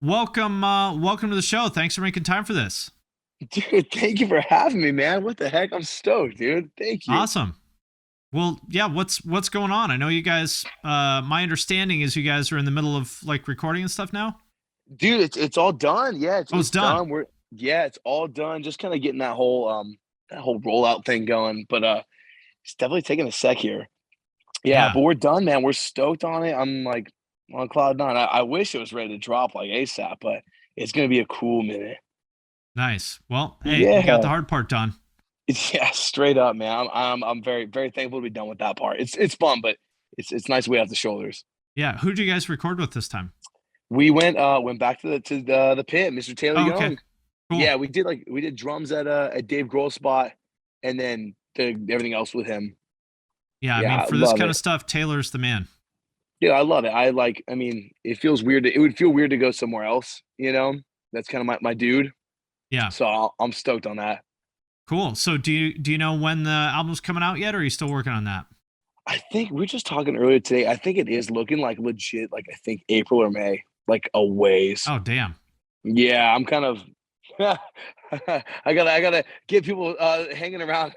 welcome to the show. Thanks for making time for this. Dude, thank you for having me, man. What the heck? I'm stoked, dude. Thank you. Awesome. Well, yeah, what's going on? I know you guys my understanding is you guys are in the middle of like recording and stuff now. Dude, it's all done. Yeah, Oh, it's it's done. done. It's all done. Just kind of getting that whole rollout thing going. But it's definitely taking a sec here. Yeah, Yeah. but we're done, man. We're stoked on it. I'm like on cloud nine. I wish it was ready to drop like ASAP, but it's gonna be a cool minute. Nice. Well, hey, you got the Yeah. hard part done. Yeah, straight up, man. I'm very, very thankful to be done with that part. It's fun, but it's nice weight off the shoulders. Yeah. Who did you guys record with this time? We went back to the pit, Mr. Taylor Oh, okay. Young. Cool. Yeah, we did drums at Dave Grohl's spot, and then did everything else with him. Yeah, I Yeah, mean, I for this love kind it. of stuff, Taylor's the man. Yeah, I love it. I mean, it feels weird. It would feel weird to go somewhere else. That's kind of my dude. Yeah. So I'm stoked on that. Cool. So do you know when the album's coming out yet, or are you still working on that? I think we were just talking earlier today. I think it is looking like legit. Like I think April or May, like a ways. Oh, damn. Yeah, I'm kind of. I gotta get people hanging around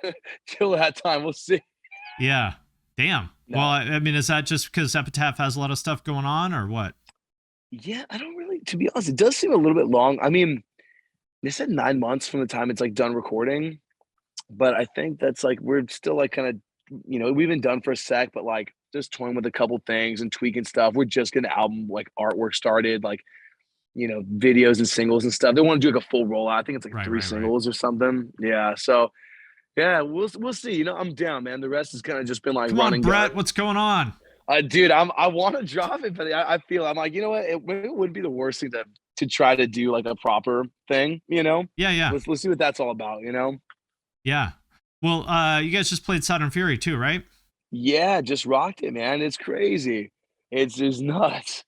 till that time. We'll see. Yeah. Damn. Well, No. I mean, is that just because Epitaph has a lot of stuff going on, or what? Yeah, I don't really, to be honest, it does seem a little bit long. I mean, they said 9 months from the time it's like done recording, but I think that's like we're still like kind of, we've been done for a sec, but like just toying with a couple things and tweaking stuff. We're just getting the album like artwork started, like videos and singles and stuff. They want to do like a full rollout. I think it's like Right, three right, right. singles or something. Yeah, so yeah, we'll see. I'm down, man. The rest has kind of just been like Come run on, and Brett. gun. What's going on? Dude, I want to drop it, but I feel I'm like, you know what? It would be the worst thing to try to do like a proper thing. Yeah, yeah, Let's see what that's all about. yeah. Well, you guys just played Saturn Fury too, right? Yeah, just rocked it, man. It's crazy. It's just nuts.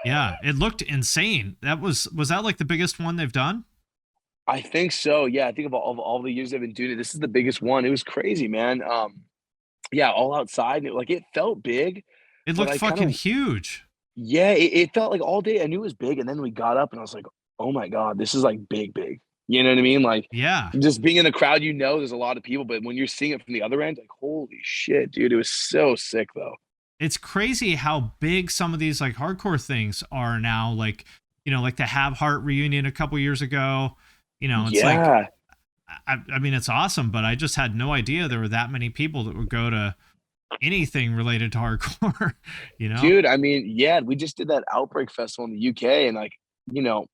Yeah, it looked insane. Was that like the biggest one they've done? I think so. Yeah, I think of all the years they've been doing it, this is the biggest one. It was crazy, man. Yeah, all outside, and it felt big, It but looked I kind fucking of huge. yeah, it felt like all day. I knew it was big, and then we got up, and I was like, oh my god, this is like big, big. You know what I mean? Like Yeah, just being in the crowd, there's a lot of people, but when you're seeing it from the other end, like holy shit, dude, it was so sick though. it's crazy how big some of these like hardcore things are now. Like, like the Have Heart reunion a couple years ago. It's like Yeah, I mean, it's awesome, but I just had no idea there were that many people that would go to anything related to hardcore. you know? dude. I mean, yeah, we just did that Outbreak Festival in the UK, and like, you know,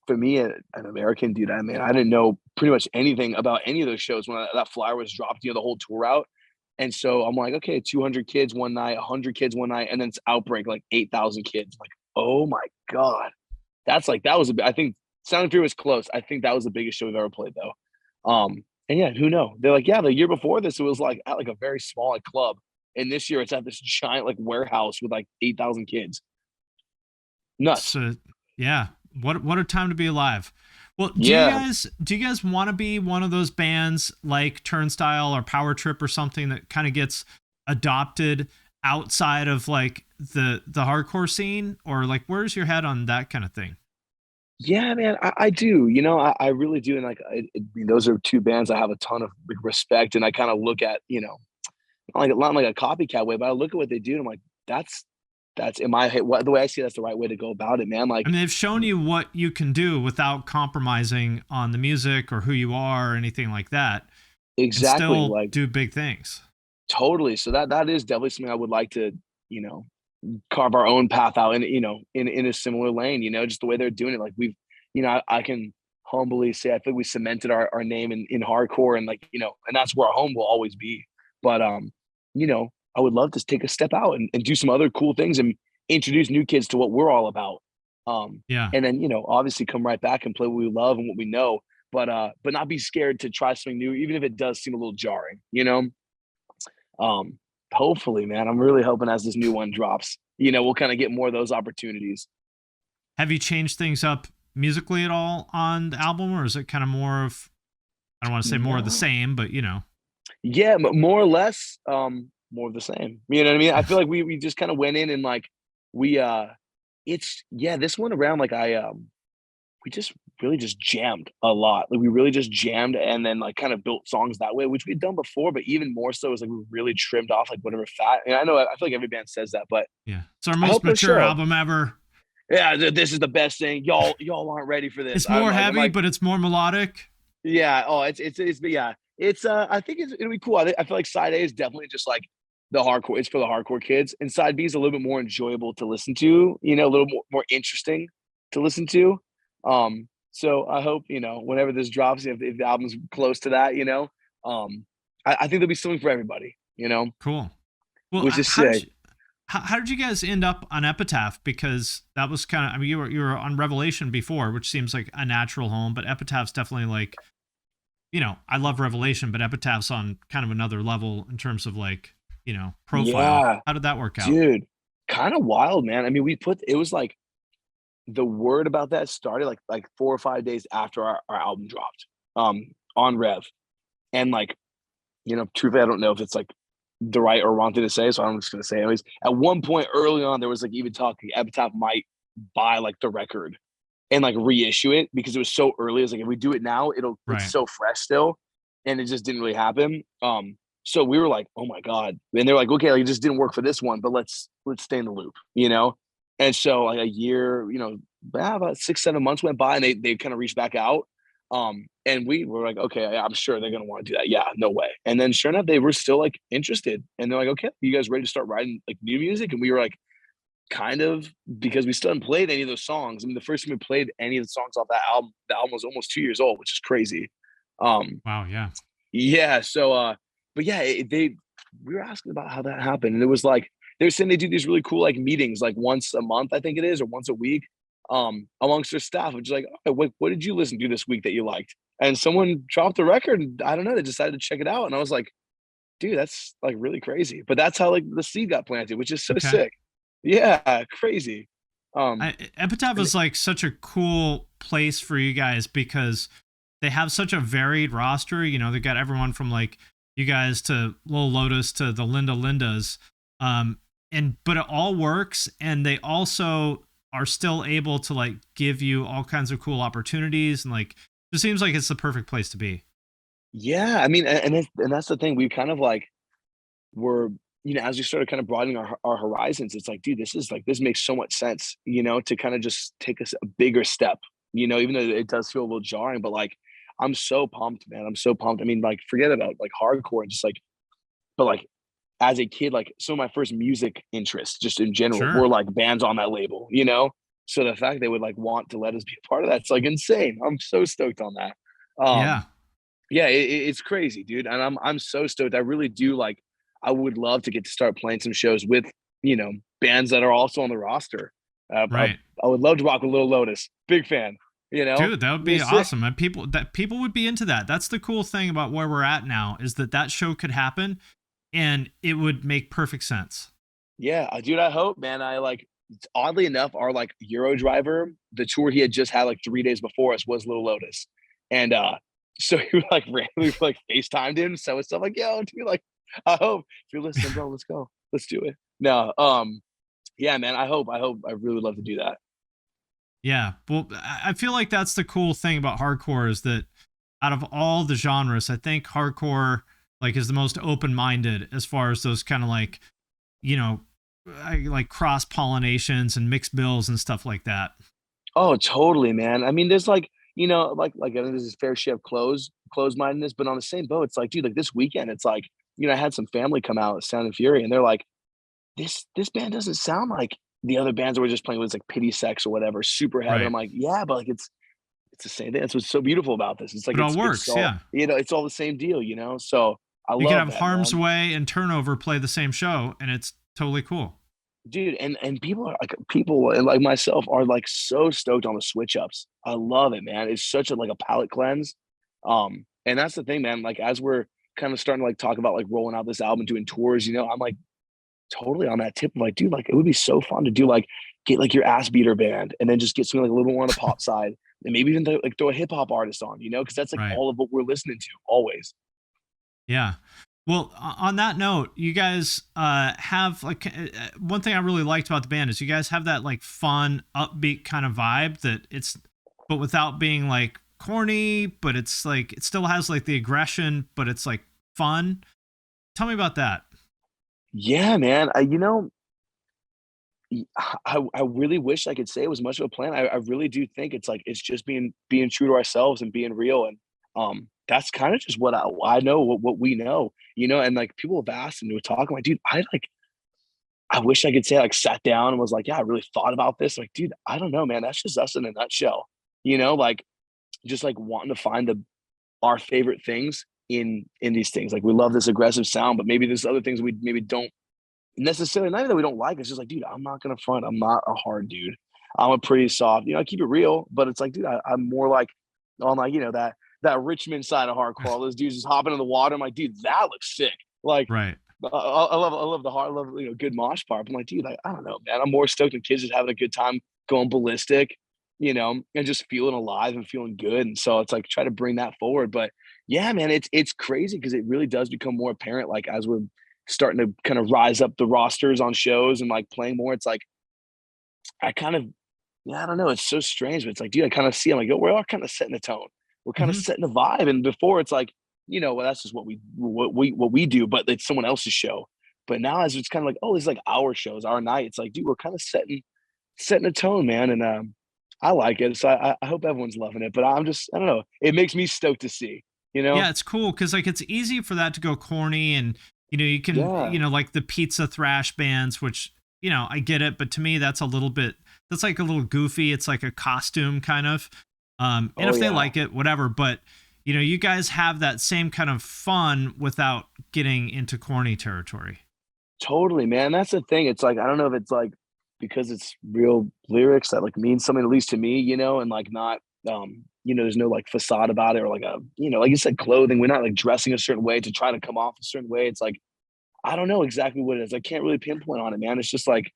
for me, an American dude, I mean, I didn't know pretty much anything about any of those shows when that flyer was dropped, the whole tour out. And so I'm like, okay, 200 kids one night, 100 kids one night, and then it's Outbreak, like 8,000 kids. Like, oh my God. That was I think Sound and Fury was close. I think that was the biggest show we've ever played though. And yeah, who know? They're like, yeah, the year before this, it was like at like a very small like, club. And this year it's at this giant like warehouse with like 8,000 kids. Nuts. So yeah, what a time to be alive. Well, do you Yeah. guys do you guys want to be one of those bands like Turnstile or Power Trip or something that kind of gets adopted outside of like the hardcore scene, or like where's your head on that kind of thing? Yeah, man, I do. I really do. And like, those are two bands I have a ton of like, respect. And I kind of look at, not like a copycat way, but I look at what they do and I'm like, that's in my head. The way I see it, that's the right way to go about it, man. I Like, mean, they've shown you what you can do without compromising on the music or who you are or anything like that, and exactly. still Like, do big things. totally. So that is definitely something I would like to, you know, carve our own path out in a similar lane, just the way they're doing it. Like I can humbly say I think we cemented our name in hardcore and like, and that's where our home will always be. But I would love to take a step out and do some other cool things and introduce new kids to what we're all about. Yeah. And then, obviously come right back and play what we love and what we know, but not be scared to try something new, even if it does seem a little jarring. Um, Hopefully, man, I'm really hoping as this new one drops, we'll kind of get more of those opportunities. Have you changed things up musically at all on the album, or is it kind of more of, I don't want to say more of the No. same, but Yeah, more or less, more of the same. You know what I mean? I feel like we just kind of went in and like we it's yeah, this one around like we just really just jammed a lot. Like we really just jammed and then like kind of built songs that way, which we'd done before, but even more so is like we really trimmed off like whatever fat. And I know I feel like every band says that, but Yeah. It's our I most hope their mature show. album ever. Yeah, this is the best thing. Y'all aren't ready for this. It's more heavy, like, but it's more melodic. yeah. Oh, but yeah. It's I think it'll be cool. I feel like side A is definitely just like the hardcore. It's for the hardcore kids, and side B is a little bit more enjoyable to listen to. You know, a little more interesting to listen to. So I hope whenever this drops, if the album's close to that, I think there'll be something for everybody. Cool. Well, which is sick. How did you guys end up on Epitaph? Because that was kind of, I mean, you were on Revelation before, which seems like a natural home, but Epitaph's definitely like, I love Revelation, but Epitaph's on kind of another level in terms of like, profile. Yeah, How did that work out? dude, kind of wild, man. I mean, it was like the word about that started like 4 or 5 days after our album dropped, on Rev, and like, truthfully, I don't know if it's like the right or wrong thing to say, so I'm just gonna say it anyways. At one point early on, there was like even talking Epitaph might buy like the record and like reissue it because it was so early. It's like if we do it now, it's so fresh still, and it just didn't really happen. So we were like, oh my god, and they're like, okay, like, it just didn't work for this one, but let's stay in the loop, And so like a year, about 6-7 months went by, and they kind of reached back out. And we were like, okay, I'm sure they're gonna want to do that. Yeah, no way. And then sure enough, they were still like interested, and they're like, okay, you guys ready to start writing like new music? And we were like, kind of, because we still hadn't played any of those songs. I mean, the first time we played any of the songs off that album, the album was almost 2 years old, which is crazy. Wow, yeah. Yeah. So, but yeah, we were asking about how that happened, and it was like they were saying they do these really cool like meetings, like once a month, I think it is, or once a week, amongst their staff, which is like, oh, what did you listen to this week that you liked? And someone dropped the record, and I don't know, they decided to check it out, and I was like, dude, that's like really crazy. But that's how like the seed got planted, which is so sick. Yeah, crazy. Epitaph is like such a cool place for you guys because they have such a varied roster. They've got everyone from like you guys to Lil Lotus to the Lindas. But it all works, and they also are still able to like give you all kinds of cool opportunities, and like it seems like it's the perfect place to be. Yeah, I mean, and that's the thing. We kind of like were, as we started kind of broadening our horizons, it's like, dude, this makes so much sense, to kind of just take us a bigger step, even though it does feel a little jarring, but like, I'm so pumped, man. I'm so pumped. I mean, like, forget about like hardcore and just like, but like as a kid, like some of my first music interests just in general were like bands on that label, So the fact they would like want to let us be a part of that's like insane. I'm so stoked on that. Yeah, it's crazy, dude. And I'm so stoked. I really do like, I would love to get to start playing some shows with, bands that are also on the roster. Right. I would love to rock with Lil Lotus. Big fan. Dude, that would be awesome. And people would be into that. That's the cool thing about where we're at now, is that show could happen and it would make perfect sense. Yeah, dude, I hope, man. I like, oddly enough, our like Euro driver, the tour he had just had like 3 days before us was Lil Lotus. And so he like randomly like FaceTimed him. So it's stuff like, yo, dude, like, I hope if you're listening, bro, let's go. Let's do it. No, yeah, man, I really would love to do that. Yeah, well, I feel like that's the cool thing about hardcore, is that out of all the genres, I think hardcore like is the most open-minded as far as those kind of like, like cross pollinations and mixed bills and stuff like that. Oh, totally, man. I mean, there's like, like I think there's a fair share of closed-mindedness, but on the same boat, it's like, dude, like this weekend, it's like, I had some family come out, Sound and Fury, and they're like, this band doesn't sound like the other bands that we're just playing with, like Pity Sex or whatever, super heavy. Right. I'm like, yeah, but like it's the same thing. That's what's so beautiful about this. It's like it all works, yeah. It's all the same deal, So you can have Harm's Way and Turnover play the same show, and it's totally cool. Dude, and people like myself are like so stoked on the switch ups. I love it, man. It's such a palate cleanse. And that's the thing, man. Like as we're kind of starting to like talk about like rolling out this album, doing tours, I'm like totally on that tip of like, dude, like it would be so fun to do like get like your ass beater band and then just get something like a little more on the pop side, and maybe even throw a hip hop artist on, because that's like all of what we're listening to always. Yeah. Well, on that note, you guys have like one thing I really liked about the band is you guys have that like fun, upbeat kind of vibe that it's but without being like corny, but it's like it still has like the aggression, but it's like fun. Tell me about that. Yeah, man. I really wish I could say it was much of a plan. I really do think it's like it's just being true to ourselves and being real, and that's kind of just what I know, what we know, and like people have asked and we were talking like, dude, I wish I could say I like sat down and was like, yeah, I really thought about this. Like, dude, I don't know, man. That's just us in a nutshell. Like just like wanting to find our favorite things in these things. Like we love this aggressive sound, but maybe there's other things we maybe don't necessarily, not even that we don't like. It's just like, dude, I'm not gonna front. I'm not a hard dude. I'm a pretty soft, I keep it real, but it's like, dude, I'm more like on like, that Richmond side of hardcore. All those dudes just hopping in the water. I'm like, dude, that looks sick. Like Right. I love the heart. I love good mosh part. I'm like, dude, I don't know, man. I'm more stoked than kids just having a good time, going ballistic, and just feeling alive and feeling good. And so it's like try to bring that forward. But yeah, man, it's crazy because it really does become more apparent. Like as we're starting to kind of rise up the rosters on shows and like playing more, it's like I kind of yeah, I don't know. It's so strange, but it's like, dude, I kind of see. I'm like, oh, we're all kind of setting the tone. We're kind of Hmm. setting the vibe. And before, it's like, well, that's just what we do, but it's someone else's show. But now, as it's kind of like, oh, it's like our shows, our night. It's like, dude, we're kind of setting a tone, man. And I like it. So I hope everyone's loving it. But I don't know. It makes me stoked to see. You know? Yeah, it's cool because like it's easy for that to go corny, and you can Yeah. like the pizza thrash bands, which I get it, but to me that's a little bit that's like a little goofy. It's like a costume kind of, and Oh if they yeah. like it, whatever. But you guys have that same kind of fun without getting into corny territory. Totally, man. That's the thing. It's like I don't know if it's like because it's real lyrics that like mean something at least to me, and like not there's no like facade about it or like a like you said, clothing. We're not like dressing a certain way to try to come off a certain way. It's like I don't know exactly what it is. I can't really pinpoint on it, man. It's just like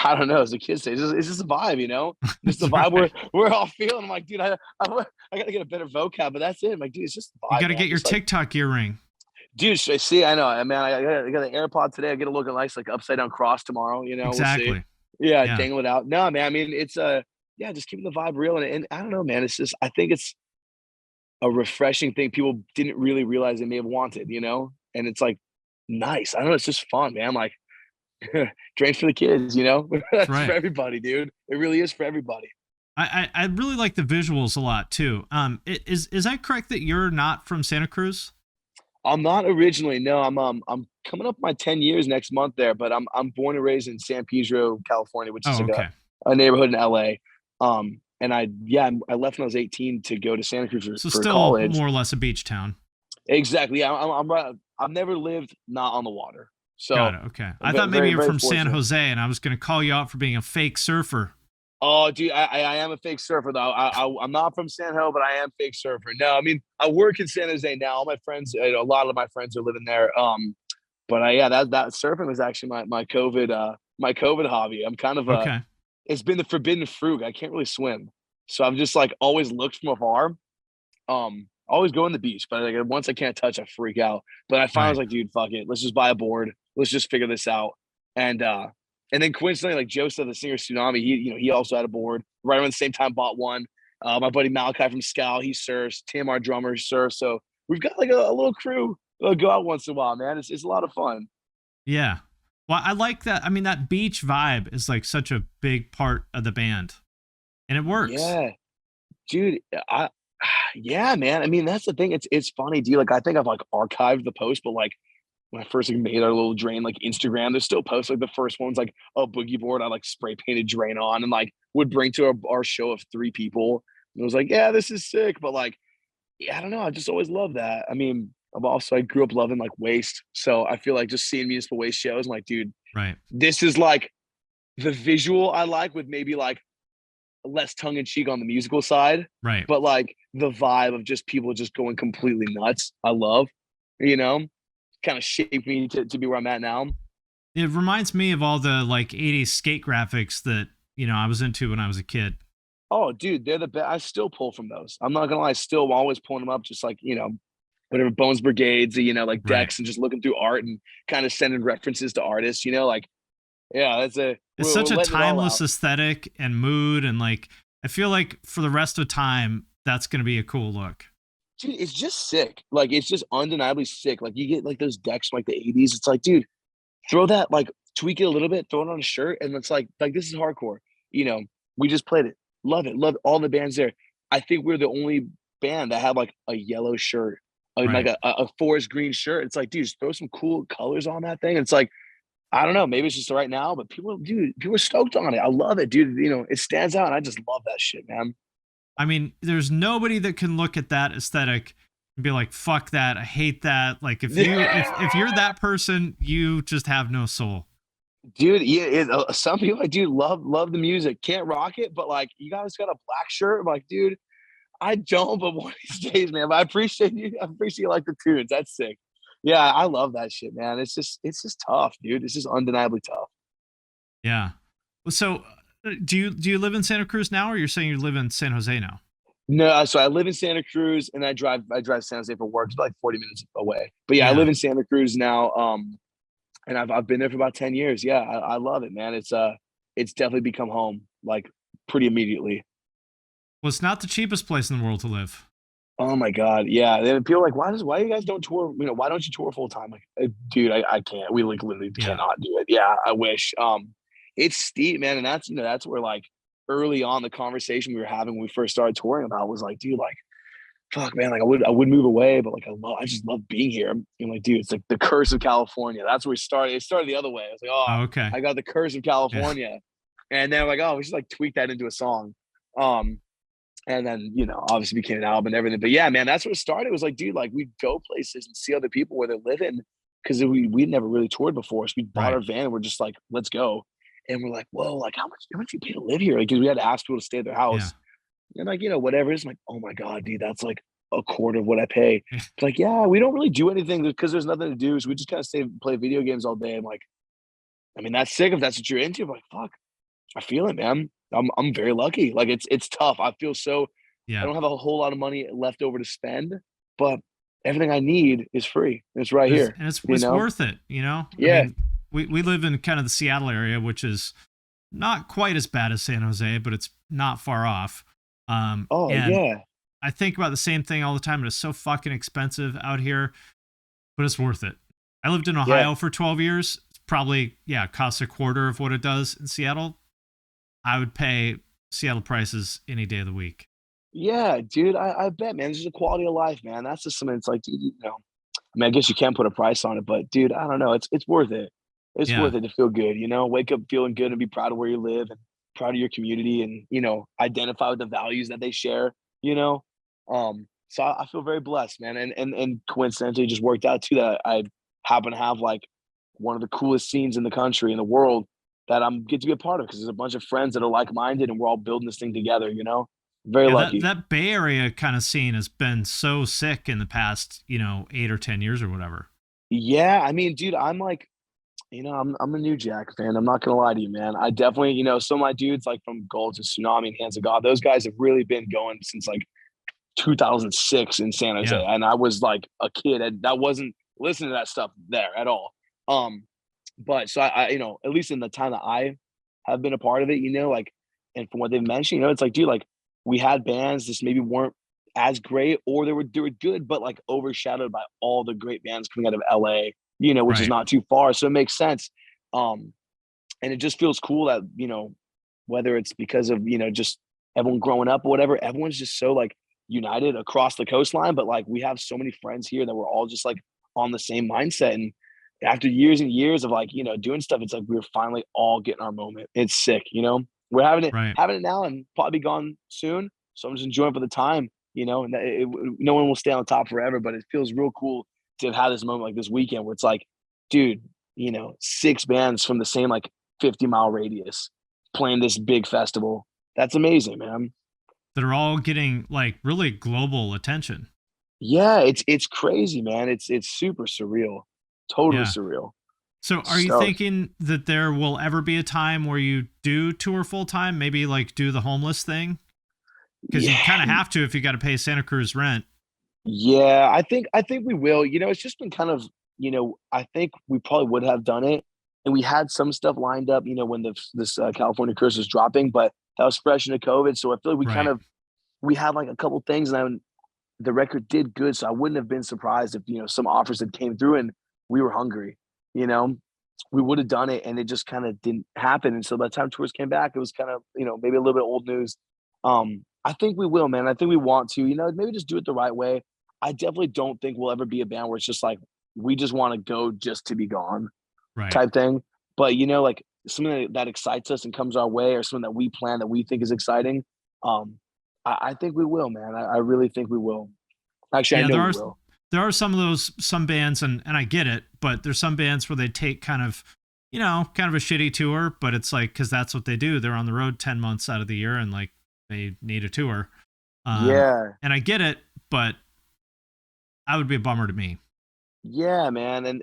I don't know, as the kids say, it's just a vibe, just the That's vibe right. we're all feeling. I'm like, dude, I gotta get a better vocab, but that's it. I'm like, dude, it's just the You vibe, got to man. get your Just like TikTok earring. dude, see, I know, man. I got an AirPod today. I get a looking nice, like upside down cross tomorrow. We'll see. Exactly. Yeah, Yeah. dangle it out. No, man. I mean, it's yeah, just keeping the vibe real, and I don't know, man. It's just I think it's a refreshing thing people didn't really realize they may have wanted, and it's like nice. I don't know. It's just fun, man. Like drinks for the kids, That's That's for right. everybody, dude. It really is for everybody. I really like the visuals a lot too. Is that correct that you're not from Santa Cruz? I'm not originally. No, I'm coming up my 10 years next month there, but I'm born and raised in San Pedro, California, which is Oh, like okay. a neighborhood in LA. And I left when I was 18 to go to Santa Cruz So for still college. more or less a beach town. Exactly. Yeah, I'm right. I've never lived not on the water. Got So it. Okay. I thought maybe very, you're very from San fortunate. Jose, and I was going to call you out for being a fake surfer. Oh, dude, I am a fake surfer though. I'm not from San Jose, but I am fake surfer. No, I mean I work in San Jose now. All my friends, a lot of my friends are living there. But yeah, that surfing was actually my COVID hobby. I'm kind of Okay. it's been the forbidden fruit. I can't really swim, so I've just like always looked from afar. Always go on the beach, but like once I can't touch, I freak out. But I finally was Right. like, dude, fuck it, let's just buy a board. Let's just figure this out. And and then coincidentally, like Joe said, the singer Sunami, he also had a board right around the same time, bought one. My buddy Malachi from Scal, he surfs. Tim, our drummer, surfs. So we've got like a little crew go out once in a while, man. It's a lot of fun. Yeah. Well, I like that. I mean, that beach vibe is like such a big part of the band, and it works. Yeah, dude. Yeah, man. I mean, that's the thing. It's funny, dude. Like I think I've like archived the post, but like when I first like, made our little drain like Instagram, there's still posts like the first one's like a boogie board I like spray painted drain on and like would bring to our show of three people. And it was like, yeah, this is sick. But like, yeah, I don't know. I just always loved that. I mean, I grew up loving like waste. So I feel like just seeing municipal waste shows, I'm like, dude, Right. this is like the visual I like with maybe like less tongue in cheek on the musical side, Right. but like the vibe of just people just going completely nuts. I love, you know, kind of shaped me to be where I'm at now. It reminds me of all the like 80s skate graphics that, I was into when I was a kid. Oh, dude, they're the best. I still pull from those. I'm not gonna lie, I still always pulling them up, just like whatever Bones Brigades, like Right. decks, and just looking through art and kind of sending references to artists. Like yeah, that's It's we're such a letting it all timeless out. aesthetic and mood, and like I feel like for the rest of time, that's going to be a cool look. Dude, it's just sick. Like, it's just undeniably sick. Like, you get like those decks from like the 80s. It's like, dude, throw that, like, tweak it a little bit, throw it on a shirt, and it's like this is hardcore. You know, we just played it. Love it. Love all the bands there. I think we're the only band that had like a yellow shirt, like Right. a forest green shirt. It's like, dude, just throw some cool colors on that thing. It's like, I don't know, maybe it's just right now, but people are stoked on it. I love it, dude. You know, it stands out, and I just love that shit, man. I mean, there's nobody that can look at that aesthetic and be like, fuck that. I hate that. Like if you're that person, you just have no soul. Dude, yeah, some people, like, dude, love the music. Can't rock it, but like, you guys got a black shirt. I'm like, dude, I don't, but one of these days, man. But I appreciate you. I appreciate you like the tunes. That's sick. Yeah, I love that shit, man. It's just tough, dude. It's just undeniably tough. Yeah. So do you live in Santa Cruz now, or you're saying you live in San Jose now? No, so I live in Santa Cruz, and I drive San Jose for work. It's about like 40 minutes away. But yeah, I live Yeah. in Santa Cruz now. And I've been there for about 10 years. Yeah, I love it, man. It's definitely become home, like, pretty immediately. Well, it's not the cheapest place in the world to live. Oh my God. Yeah. Then people are like, why you guys don't tour? You know, why don't you tour full time? Like, dude, I can't. We like literally Yeah. cannot do it. Yeah, I wish. It's steep, man. And that's where, like, early on the conversation we were having when we first started touring about was like, dude, like, fuck, man, like, I would move away, but like, I just love being here. I'm like, dude, it's like the curse of California. That's where we started. It started the other way. I was like, oh, Oh, okay. I got the curse of Yeah. California. And then we're like, oh, we should like tweak that into a song. Um, and then, obviously became an album and everything. But yeah, man, that's where it started. It was like, dude, like, we'd go places and see other people where they're living, because we'd never really toured before. So we bought Right. our van and we're just like, let's go. And we're like, whoa, like, how much you pay to live here? Like, 'cause we had to ask people to stay at their Yeah. house. And like, whatever. It's like, oh my God, dude, that's like a quarter of what I pay. It's like, yeah, we don't really do anything because there's nothing to do. So we just kind of stay and play video games all day. I'm like, I mean, that's sick if that's what you're into. I'm like, fuck, I feel it, man. I'm very lucky. Like, it's tough. I feel so I Yeah. don't have a whole lot of money left over to spend, but everything I need is free. It's right It's, here. and it's, You it's know? worth it, you know? I Yeah. mean, we live in kind of the Seattle area, which is not quite as bad as San Jose, but it's not far off. Oh And yeah. I think about the same thing all the time. It's so fucking expensive out here, but it's worth it. I lived in Yeah. Ohio for 12 years. It's probably, costs a quarter of what it does in Seattle. I would pay Seattle prices any day of the week. Yeah, dude. I bet, man. This is a quality of life, man. That's just something. It's like, dude, I mean, I guess you can't put a price on it, but dude, I don't know. It's worth it. It's Yeah. worth it to feel good, wake up feeling good and be proud of where you live and proud of your community, and, identify with the values that they share, you know? So I feel very blessed, man. And coincidentally just worked out too that I happen to have like one of the coolest scenes in the country, in the world, that I'm get to be a part of, because there's a bunch of friends that are like-minded and we're all building this thing together, Very Yeah, that, lucky. that Bay Area kind of scene has been so sick in the past, 8 or 10 years or whatever. Yeah, I mean, dude, I'm like, I'm a New Jack fan. I'm not gonna lie to you, man. I definitely, some of my dudes like from Gulch and Sunami and Hands of God, those guys have really been going since like 2006 in San Jose, Yeah. and I was like a kid and that wasn't listening to that stuff there at all. But so I at least in the time that I have been a part of it, like, and from what they've mentioned, it's like, dude, like, we had bands that maybe weren't as great, or they were good, but like overshadowed by all the great bands coming out of LA, which is Right. not too far. So it makes sense. And it just feels cool that, whether it's because of, just everyone growing up or whatever, everyone's just so like united across the coastline. But like, we have so many friends here that we're all just like on the same mindset. And after years and years of like, doing stuff, it's like we're finally all getting our moment. It's sick. We're having it Right. having it now and probably be gone soon. So I'm just enjoying for the time, and no one will stay on top forever, but it feels real cool to have had this moment like this weekend where it's like, dude, 6 bands from the same like 50-mile radius playing this big festival. That's amazing, man. That are all getting like really global attention. Yeah, it's crazy, man. It's super surreal. Totally Yeah. surreal. So are you Stoked. thinking that there will ever be a time where you do tour full time? Maybe like do the homeless thing? Because you kind of Yeah. have to if you got to pay Santa Cruz rent. Yeah, I think we will. It's just been kind of, I think we probably would have done it, and we had some stuff lined up, when this California curse was dropping, but that was fresh into COVID. So I feel like Right. we had like a couple things, and then the record did good. So I wouldn't have been surprised if, some offers had came through and we were hungry, you know, we would have done it, and it just kind of didn't happen. And so by the time tours came back, it was kind of, maybe a little bit old news. I think we will, man. I think we want to, maybe just do it the right way. I definitely don't think we'll ever be a band where it's just like, we just want to go just to be gone Right. type thing. But, like something that excites us and comes our way, or something that we plan that we think is exciting. I think we will, man. I really think we will. Actually, I Yeah, know we will. there are some bands, and I get it, but there's some bands where they take kind of kind of a shitty tour, but it's like, because that's what they do. They're on the road 10 months out of the year, and like they need a tour. Yeah. And I get it, but that would be a bummer to me. Yeah, man. And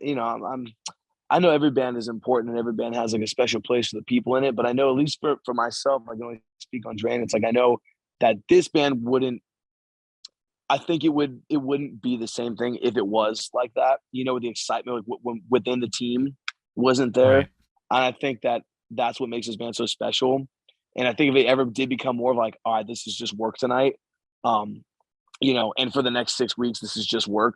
I know every band is important, and every band has like a special place for the people in it. But I know, at least for myself, I can only speak on Drain. It's like, I know that this band wouldn't. I think it wouldn't be the same thing if it was like that. With the excitement within the team wasn't there. Right. And I think that that's what makes this band so special. And I think if it ever did become more of like, all right, this is just work tonight, and for the next 6 weeks, this is just work,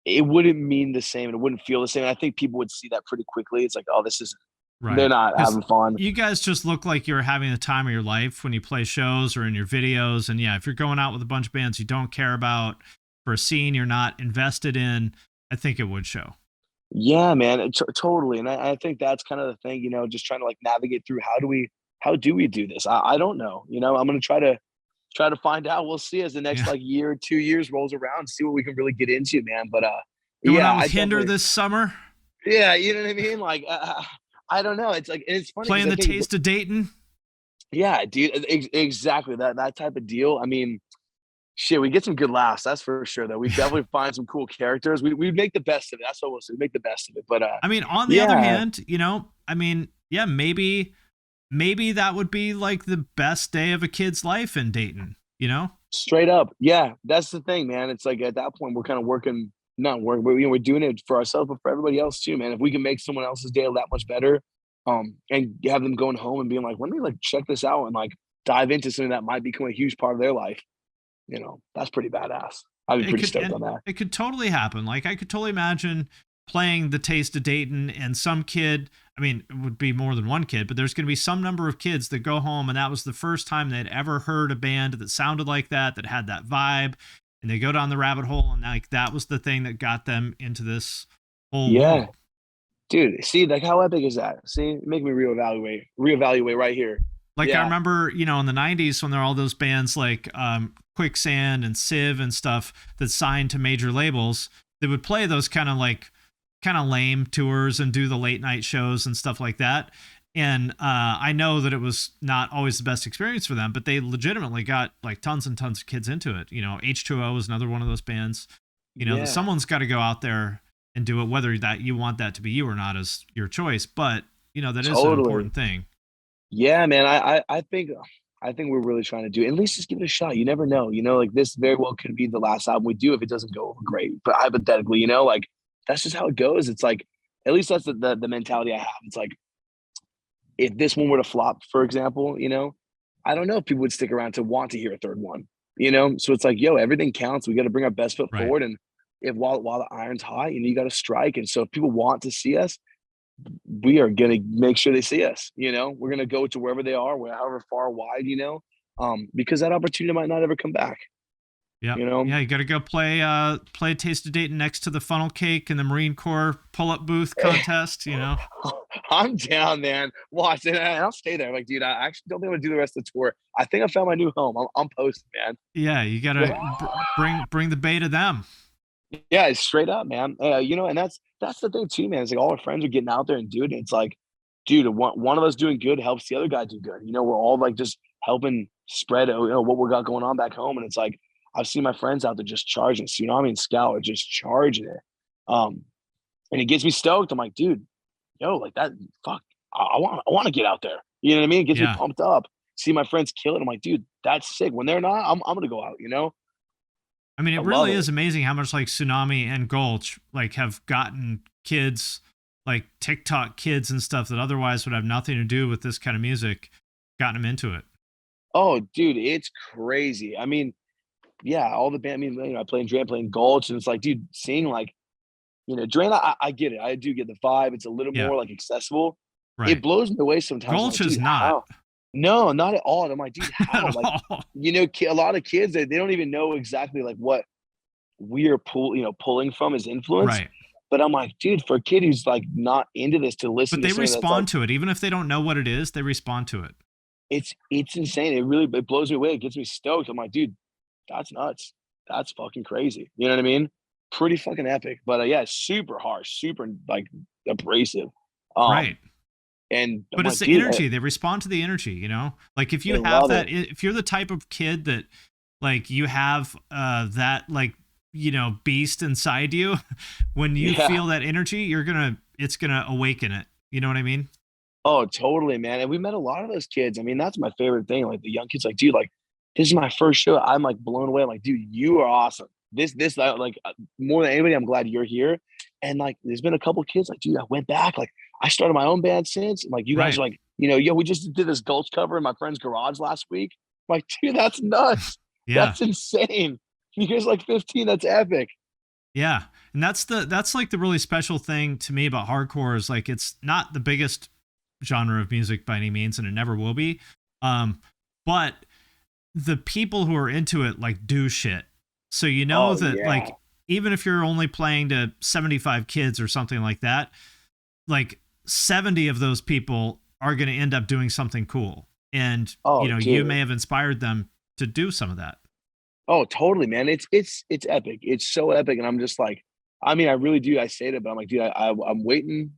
it wouldn't mean the same, and it wouldn't feel the same. And I think people would see that pretty quickly. It's like, oh, this is Right. they're not having fun. You guys just look like you're having the time of your life when you play shows or in your videos. And yeah, if you're going out with a bunch of bands you don't care about, for a scene you're not invested in, I think it would show. Yeah, man, totally. And I think that's kind of the thing, just trying to like navigate through how do we do this? I don't know. I'm gonna try to find out. We'll see as the next like year, 2 years rolls around, see what we can really get into, man. But going out with Hinder this summer. Yeah, you know what I mean? Like I don't know. It's like, it's funny playing the Taste of Dayton. Yeah, dude, exactly that type of deal. I mean, shit, we get some good laughs, that's for sure. Though we definitely find some cool characters. We make the best of it. That's what we'll say. We make the best of it. But I mean, on the other hand, I mean, yeah, maybe that would be like the best day of a kid's life in Dayton. Straight up, yeah, that's the thing, man. It's like at that point we're kind of working, not working, but we're doing it for ourselves, but for everybody else too, man. If we can make someone else's day that much better, and have them going home and being like, let me like check this out and like dive into something that might become a huge part of their life, that's pretty badass. I'd be pretty stoked on that. It could totally happen. Like, I could totally imagine playing the Taste of Dayton, and some kid, I mean, it would be more than one kid, but there's going to be some number of kids that go home, and that was the first time they'd ever heard a band that sounded like that had that vibe, and they go down the rabbit hole, and like that was the thing that got them into this whole world. Dude, see, like, how epic is that? See, make me reevaluate right here. Like, I remember, in the 90s when there were all those bands like Quicksand and Civ and stuff that signed to major labels, they would play those kind of lame tours and do the late night shows and stuff like that. And I know that it was not always the best experience for them, but they legitimately got like tons and tons of kids into it. H2O is another one of those bands. Someone's got to go out there and do it, whether that you want that to be you or not is your choice. But that is an important thing. Yeah, man. I think we're really trying to do it. At least just give it a shot. You never know. Like this very well could be the last album we do if it doesn't go over great. But hypothetically, like that's just how it goes. It's like, at least that's the mentality I have. It's like, if this one were to flop, for example, I don't know if people would stick around to want to hear a third one. So it's like, yo, everything counts. We got to bring our best foot forward, and if while the iron's hot, you got to strike. And so if people want to see us, we are going to make sure they see us. We're going to go to wherever they are, however far wide, because that opportunity might not ever come back. Yeah. Yeah. You got to go play Taste of Dayton next to the funnel cake and the Marine Corps pull-up booth contest, I'm down, man. Watch it. And I'll stay there. Like, dude, I actually don't think I'm going to do the rest of the tour. I think I found my new home. I'm posted, man. Yeah. You got to bring the bay to them. Yeah, it's straight up, man. And that's the thing too, man. It's like all our friends are getting out there and doing it. It's like, dude, one of us doing good helps the other guy do good. We're all like just helping spread, what we got going on back home. And it's like, I've seen my friends out there just charging. Sunami and Scout are just charging it. And it gets me stoked. I'm like, dude, like that, fuck, I want to get out there. You know what I mean? It gets me pumped up. See my friends kill it. I'm like, dude, that's sick. When they're not, I'm going to go out, I mean, it really is amazing how much like Sunami and Gulch like have gotten kids, like TikTok kids and stuff that otherwise would have nothing to do with this kind of music, gotten them into it. Oh, dude, it's crazy. I mean, yeah, all the band. I mean, I play in Drain, playing Gulch, and it's like, dude, seeing like, Drain. I get it. I do get the vibe. It's a little Yeah, more like accessible. It right. blows me away sometimes. I'm Gulch like, is dude, not how? No, not at all. And I'm like, dude, at how? Like, all. a lot of kids they don't even know exactly like what we're pulling from as influence. Right. But I'm like, dude, for a kid who's like not into this to listen But to they something that's like respond to it. Even if they don't know what it is, they respond to it. it's insane. It blows me away. It gets me stoked. I'm like, dude, that's nuts. That's fucking crazy. You know what I mean? Pretty fucking epic. But yeah, super harsh, super like abrasive. Um, Right. and I'm But it's like, the dude, energy. They respond to the energy, you know? Like if they you have love that, it. if you're the type of kid that like you have that like, beast inside you, when you Yeah. feel that energy, it's gonna awaken it. You know what I mean? Oh, totally, man. And we met a lot of those kids. I mean, that's my favorite thing. Like the young kids, like, dude, like this is my first show. I'm like blown away. I'm like, dude, you are awesome. More than anybody, I'm glad you're here. And like, there's been a couple kids like, dude, I went back. Like, I started my own band since. And like, you guys Right. are like, yo, we just did this Gulch cover in my friend's garage last week. I'm like, dude, that's nuts. Yeah. That's insane. You guys are like 15. That's epic. Yeah. And that's like the really special thing to me about hardcore is like it's not the biggest genre of music by any means, and it never will be. But the people who are into it like do shit. So Oh that yeah. like even if you're only playing to 75 kids or something like that, like 70 of those people are going to end up doing something cool. And Oh, you dude. may have inspired them to do some of that. Oh, totally, man. It's epic. It's so epic, and I'm just like, I mean, I really do. I say that, but I'm like, dude, I'm waiting.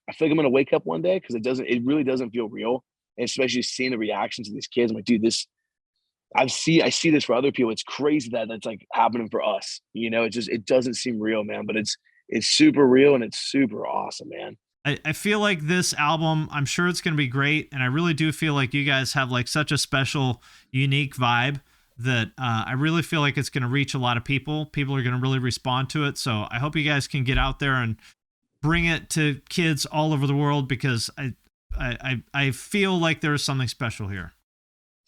I feel like I'm gonna wake up one day because it really doesn't feel real, and especially seeing the reactions of these kids. I'm like, dude, I see this for other people. It's crazy that that's like happening for us. It doesn't seem real, man. But it's super real and it's super awesome, man. I feel like this album, I'm sure it's going to be great. And I really do feel like you guys have like such a special, unique vibe that I really feel like it's going to reach a lot of people. People are going to really respond to it. So I hope you guys can get out there and bring it to kids all over the world because I feel like there's something special here.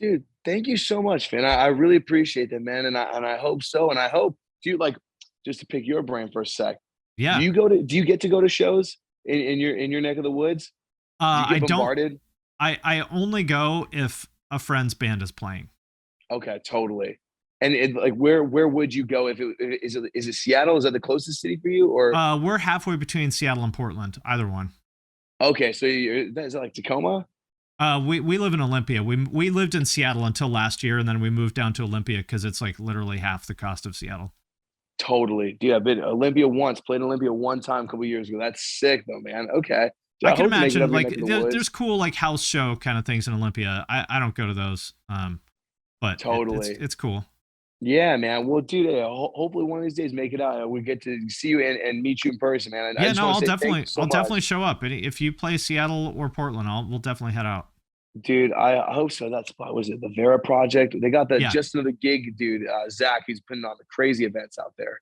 Dude, thank you so much, Finn. I really appreciate that, man. And I hope so. And I hope, dude, like just to pick your brain for a sec. Yeah. Do you get to go to shows in your neck of the woods? Do you I get don't, bombarded? I only go if a friend's band is playing. Okay, totally. And like, where would you go if is it Seattle? Is that the closest city for you? Or We're halfway between Seattle and Portland, either one. okay, so is that like Tacoma? We live in Olympia. We lived in Seattle until last year, and then we moved down to Olympia because it's like literally half the cost of Seattle. Totally, dude. I've been Olympia once. Played Olympia one time a couple years ago. That's sick, though, man. Okay, dude, I I can hope to make it imagine up your like neck of the woods. there's cool like house show kind of things in Olympia. I don't go to those, but Totally. it's cool. Yeah, man. Well, dude, hopefully one of these days make it out. We get to see you and meet you in person, man. And I Yeah, just no, want to say thank you so I'll much. definitely show up. And if you play Seattle or Portland, we'll definitely head out. Dude, I hope so. That's was it the Vera Project? They got the Yeah, just another gig, dude. Zach, he's putting on the crazy events out there.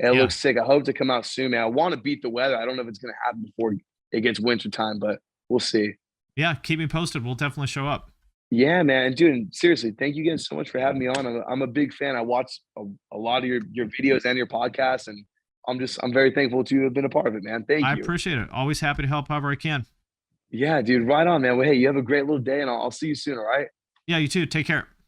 And it yeah, looks sick. I hope to come out soon, man. I want to beat the weather. I don't know if it's gonna happen before it gets winter time, but we'll see. yeah. Keep me posted. We'll definitely show up. Yeah, man. And dude, and seriously, thank you again so much for having me on. I'm a big fan. I watch a lot of your videos and your podcasts, and I'm very thankful to have been a part of it, man. Thank I you. appreciate it. Always happy to help however I can. Yeah, dude. Right on, man. Well, hey, you have a great little day, and I'll see you soon. All right. Yeah, you too. Take care.